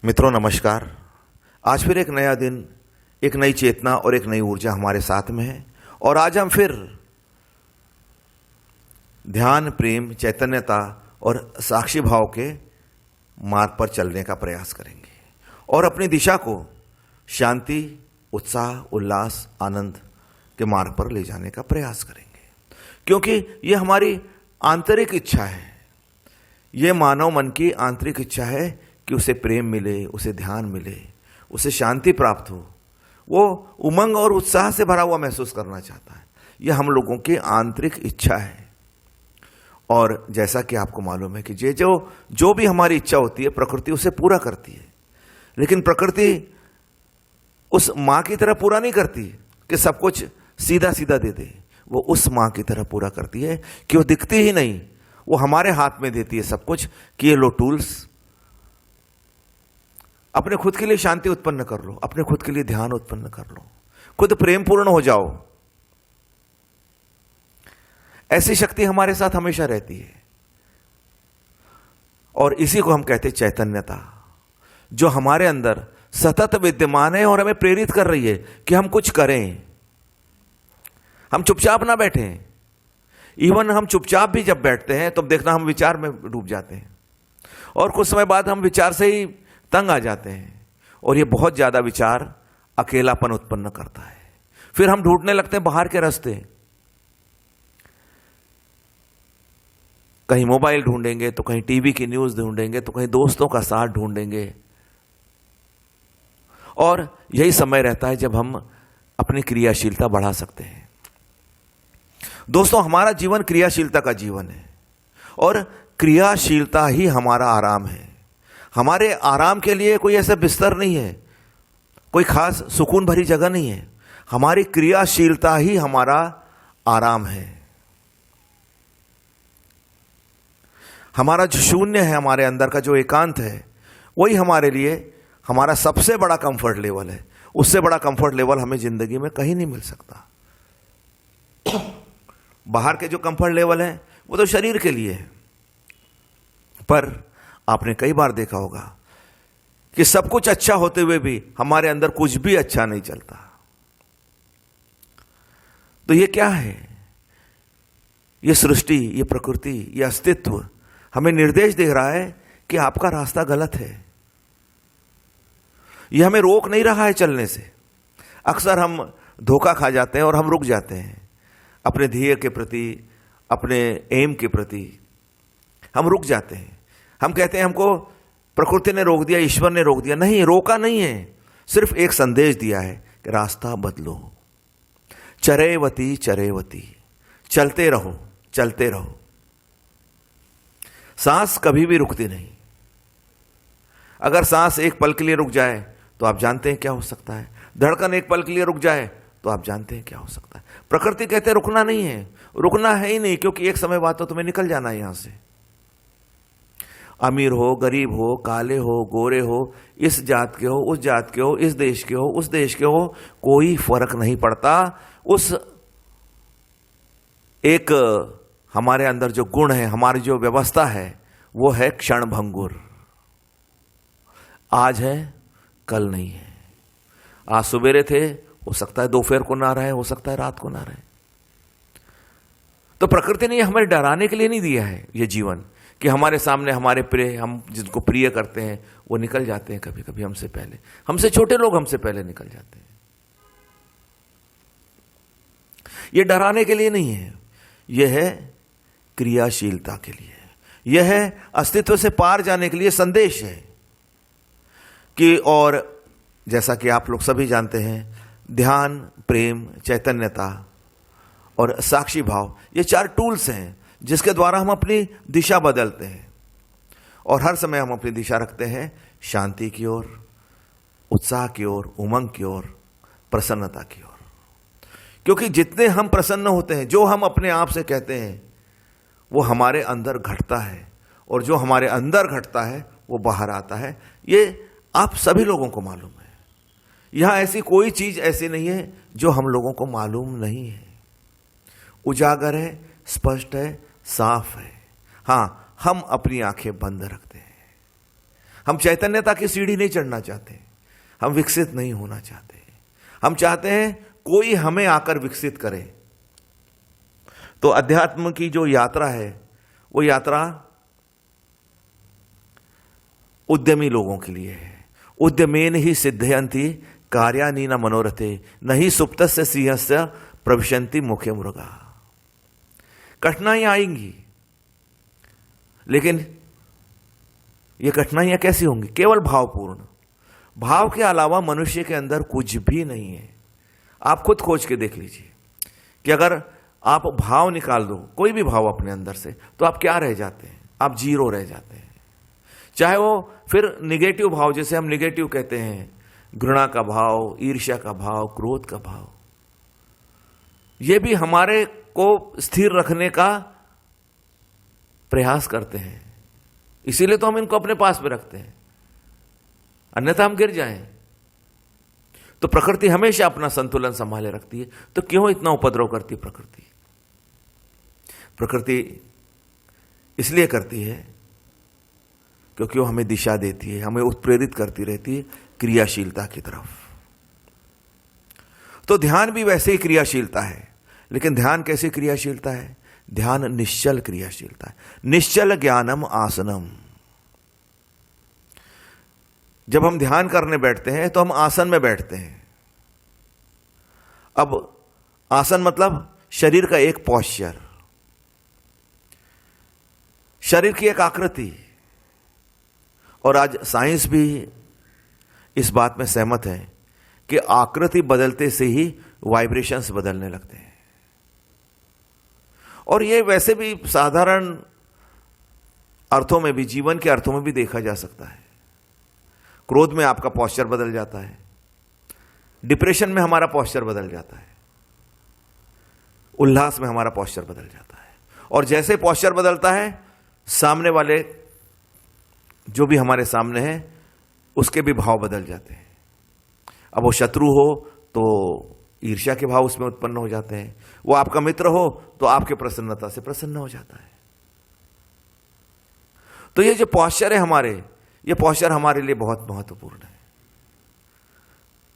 मित्रों नमस्कार। आज फिर एक नया दिन, एक नई चेतना और एक नई ऊर्जा हमारे साथ में है और आज हम फिर ध्यान, प्रेम, चैतन्यता और साक्षी भाव के मार्ग पर चलने का प्रयास करेंगे और अपनी दिशा को शांति, उत्साह, उल्लास, आनंद के मार्ग पर ले जाने का प्रयास करेंगे, क्योंकि ये हमारी आंतरिक इच्छा है। ये मानव मन की आंतरिक इच्छा है कि उसे प्रेम मिले, उसे ध्यान मिले, उसे शांति प्राप्त हो। वो उमंग और उत्साह से भरा हुआ महसूस करना चाहता है। यह हम लोगों की आंतरिक इच्छा है। और जैसा कि आपको मालूम है कि जो भी हमारी इच्छा होती है, प्रकृति उसे पूरा करती है। लेकिन प्रकृति उस माँ की तरह पूरा नहीं करती कि सब कुछ सीधा सीधा दे दे। वो उस माँ की तरह पूरा करती है कि वो दिखती ही नहीं, वो हमारे हाथ में देती है सब कुछ कि ये लो टूल्स, अपने खुद के लिए शांति उत्पन्न कर लो, अपने खुद के लिए ध्यान उत्पन्न कर लो, खुद प्रेम पूर्ण हो जाओ। ऐसी शक्ति हमारे साथ हमेशा रहती है और इसी को हम कहते हैं चैतन्यता, जो हमारे अंदर सतत विद्यमान है और हमें प्रेरित कर रही है कि हम कुछ करें। हम चुपचाप ना बैठें। इवन हम चुपचाप भी जब बैठते हैं तो देखना हम विचार में डूब जाते हैं और कुछ समय बाद हम विचार से ही तंग आ जाते हैं और ये बहुत ज्यादा विचार अकेलापन उत्पन्न करता है। फिर हम ढूंढने लगते हैं बाहर के रास्ते। कहीं मोबाइल ढूंढेंगे तो कहीं टीवी की न्यूज ढूंढेंगे तो कहीं दोस्तों का साथ ढूंढेंगे और यही समय रहता है जब हम अपनी क्रियाशीलता बढ़ा सकते हैं। दोस्तों, हमारा जीवन क्रियाशीलता का जीवन है और क्रियाशीलता ही हमारा आराम है। हमारे आराम के लिए कोई ऐसा बिस्तर नहीं है, कोई खास सुकून भरी जगह नहीं है। हमारी क्रियाशीलता ही हमारा आराम है। हमारा जो शून्य है, हमारे अंदर का जो एकांत है, वही हमारे लिए हमारा सबसे बड़ा कंफर्ट लेवल है। उससे बड़ा कंफर्ट लेवल हमें जिंदगी में कहीं नहीं मिल सकता। बाहर के जो कंफर्ट लेवल है वो तो शरीर के लिए है, पर आपने कई बार देखा होगा कि सब कुछ अच्छा होते हुए भी हमारे अंदर कुछ भी अच्छा नहीं चलता। तो ये क्या है? ये सृष्टि, ये प्रकृति, ये अस्तित्व हमें निर्देश दे रहा है कि आपका रास्ता गलत है। ये हमें रोक नहीं रहा है चलने से। अक्सर हम धोखा खा जाते हैं और हम रुक जाते हैं अपने ध्येय के प्रति, अपने एम के प्रति हम रुक जाते हैं। हम कहते हैं हमको प्रकृति ने रोक दिया, ईश्वर ने रोक दिया। नहीं, रोका नहीं है, सिर्फ एक संदेश दिया है कि रास्ता बदलो। चरेवती चरेवती, चलते रहो, चलते रहो। सांस कभी भी रुकती नहीं। अगर सांस एक पल के लिए रुक जाए तो आप जानते हैं क्या हो सकता है। धड़कन एक पल के लिए रुक जाए तो आप जानते हैं क्या हो सकता है। प्रकृति कहते हैं रुकना नहीं है, रुकना है ही नहीं, क्योंकि एक समय बाद तो तुम्हें निकल जाना है यहां से। अमीर हो, गरीब हो, काले हो, गोरे हो, इस जात के हो, उस जात के हो, इस देश के हो, उस देश के हो, कोई फर्क नहीं पड़ता। उस एक हमारे अंदर जो गुण है, हमारी जो व्यवस्था है, वो है क्षण भंगुर। आज है, कल नहीं है। आज सवेरे थे, हो सकता है दोपहर को ना रहे, हो सकता है रात को ना रहे। तो प्रकृति ने हमें डराने के लिए नहीं दिया है ये जीवन कि हमारे सामने हमारे प्रिय, हम जिनको प्रिय करते हैं, वो निकल जाते हैं कभी कभी हमसे पहले। हमसे छोटे लोग हमसे पहले निकल जाते हैं। ये डराने के लिए नहीं है, यह है क्रियाशीलता के लिए। यह है अस्तित्व से पार जाने के लिए संदेश है कि, और जैसा कि आप लोग सभी जानते हैं, ध्यान, प्रेम, चैतन्यता और साक्षी भाव, ये 4 टूल्स हैं जिसके द्वारा हम अपनी दिशा बदलते हैं और हर समय हम अपनी दिशा रखते हैं शांति की ओर, उत्साह की ओर, उमंग की ओर, प्रसन्नता की ओर। क्योंकि जितने हम प्रसन्न होते हैं, जो हम अपने आप से कहते हैं, वो हमारे अंदर घटता है और जो हमारे अंदर घटता है वो बाहर आता है। ये आप सभी लोगों को मालूम है। यहां ऐसी कोई चीज ऐसी नहीं है जो हम लोगों को मालूम नहीं है। उजागर है, स्पष्ट है, साफ है। हां, हम अपनी आंखें बंद रखते हैं। हम चैतन्यता की सीढ़ी नहीं चढ़ना चाहते, हम विकसित नहीं होना चाहते, हम चाहते हैं कोई हमें आकर विकसित करे। तो अध्यात्म की जो यात्रा है वो यात्रा उद्यमी लोगों के लिए है। उद्यमेन ही सिद्धयन्ति कार्यानि न मनोरथे, नहीं सुप्तस्य सिंहस्य प्रविशन्ति मुखे मृगा। कठिनाइयां आएंगी, लेकिन ये कठिनाइयां कैसी होंगी? केवल भावपूर्ण। भाव के अलावा मनुष्य के अंदर कुछ भी नहीं है। आप खुद खोज के देख लीजिए कि अगर आप भाव निकाल दो, कोई भी भाव अपने अंदर से, तो आप क्या रह जाते हैं? आप जीरो रह जाते हैं। चाहे वो फिर निगेटिव भाव, जैसे हम निगेटिव कहते हैं, घृणा का भाव, ईर्ष्या का भाव, क्रोध का भाव, ये भी हमारे को स्थिर रखने का प्रयास करते हैं। इसीलिए तो हम इनको अपने पास में रखते हैं, अन्यथा हम गिर जाएं। तो प्रकृति हमेशा अपना संतुलन संभाले रखती है। तो क्यों इतना उपद्रव करती है प्रकृति? प्रकृति इसलिए करती है क्योंकि वो हमें दिशा देती है, हमें उत्प्रेरित करती रहती है क्रियाशीलता की तरफ। तो ध्यान भी वैसे ही क्रियाशीलता है, लेकिन ध्यान कैसी क्रियाशीलता है? ध्यान निश्चल क्रियाशीलता है। निश्चल ज्ञानम आसनम। जब हम ध्यान करने बैठते हैं तो हम आसन में बैठते हैं। अब आसन मतलब शरीर का एक पोस्चर, शरीर की एक आकृति। और आज साइंस भी इस बात में सहमत है कि आकृति बदलते से ही वाइब्रेशंस बदलने लगते हैं। और ये वैसे भी साधारण अर्थों में भी, जीवन के अर्थों में भी देखा जा सकता है। क्रोध में आपका पोस्चर बदल जाता है, डिप्रेशन में हमारा पोस्चर बदल जाता है, उल्लास में हमारा पोस्चर बदल जाता है। और जैसे पोस्चर बदलता है, सामने वाले जो भी हमारे सामने है उसके भी भाव बदल जाते हैं। अब वो शत्रु हो तो ईर्ष्या के भाव उसमें उत्पन्न हो जाते हैं, वो आपका मित्र हो तो आपके प्रसन्नता से प्रसन्न हो जाता है। तो ये जो पोस्चर है हमारे, ये पोस्चर हमारे लिए बहुत महत्वपूर्ण है।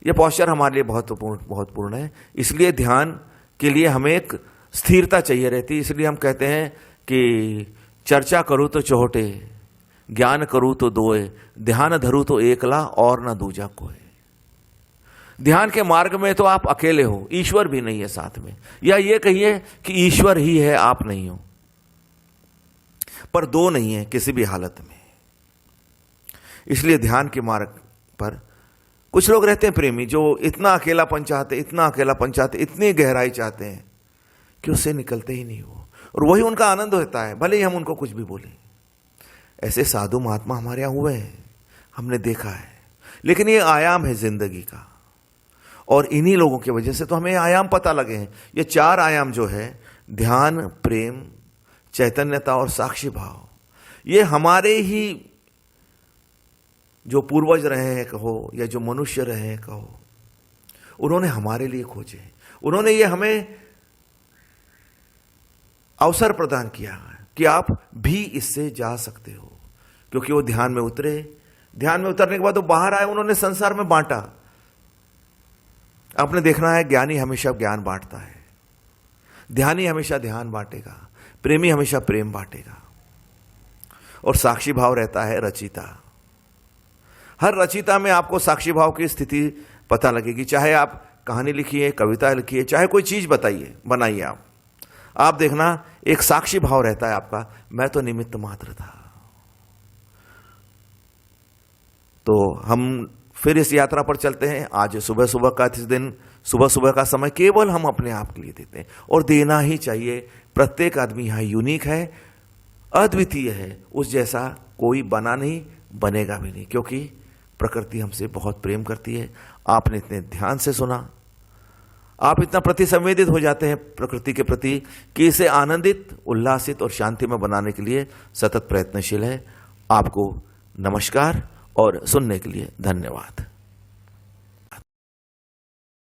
ये पोस्चर हमारे लिए महत्वपूर्ण है। इसलिए ध्यान के लिए हमें एक स्थिरता चाहिए रहती है। इसलिए हम कहते हैं कि चर्चा करूं तो चौहटे, ज्ञान करूं तो दोए, ध्यान धरूं तो एकला और न दूजा कोई। ध्यान के मार्ग में तो आप अकेले हो, ईश्वर भी नहीं है साथ में, या ये कहिए कि ईश्वर ही है, आप नहीं हो, पर दो नहीं है किसी भी हालत में। इसलिए ध्यान के मार्ग पर कुछ लोग रहते हैं प्रेमी, जो इतना अकेलापन चाहते, इतना अकेलापन चाहते, इतनी गहराई चाहते हैं कि उससे निकलते ही नहीं हो, और वही उनका आनंद होता है, भले ही हम उनको कुछ भी बोलें। ऐसे साधु महात्मा हमारे यहां हुए हैं, हमने देखा है। लेकिन ये आयाम है जिंदगी का, और इन्हीं लोगों की वजह से तो हमें आयाम पता लगे हैं। ये चार आयाम जो है, ध्यान, प्रेम, चैतन्यता और साक्षी भाव, ये हमारे ही जो पूर्वज रहे हैं कहो, या जो मनुष्य रहे हैं कहो, उन्होंने हमारे लिए खोजे। उन्होंने ये हमें अवसर प्रदान किया कि आप भी इससे जा सकते हो, क्योंकि वो ध्यान में उतरे। ध्यान में उतरने के बाद वो बाहर आए, उन्होंने संसार में बांटा। आपने देखना है, ज्ञानी हमेशा ज्ञान बांटता है, ध्यानी हमेशा ध्यान बांटेगा, प्रेमी हमेशा प्रेम बांटेगा, और साक्षी भाव रहता है रचिता। हर रचिता में आपको साक्षी भाव की स्थिति पता लगेगी। चाहे आप कहानी लिखिए, कविता लिखिए, चाहे कोई चीज बनाइए, आप देखना एक साक्षी भाव रहता है आपका, मैं तो निमित्त मात्र था। तो हम फिर इस यात्रा पर चलते हैं। आज सुबह सुबह का इस दिन, सुबह सुबह का समय केवल हम अपने आप के लिए देते हैं, और देना ही चाहिए। प्रत्येक आदमी यहां यूनिक है, अद्वितीय है, उस जैसा कोई बना नहीं, बनेगा भी नहीं, क्योंकि प्रकृति हमसे बहुत प्रेम करती है। आपने इतने ध्यान से सुना, आप इतना प्रतिसंवेदित हो जाते हैं प्रकृति के प्रति कि इसे आनंदित, उल्लासित और शांति में बनाने के लिए सतत प्रयत्नशील है। आपको नमस्कार और सुनने के लिए धन्यवाद।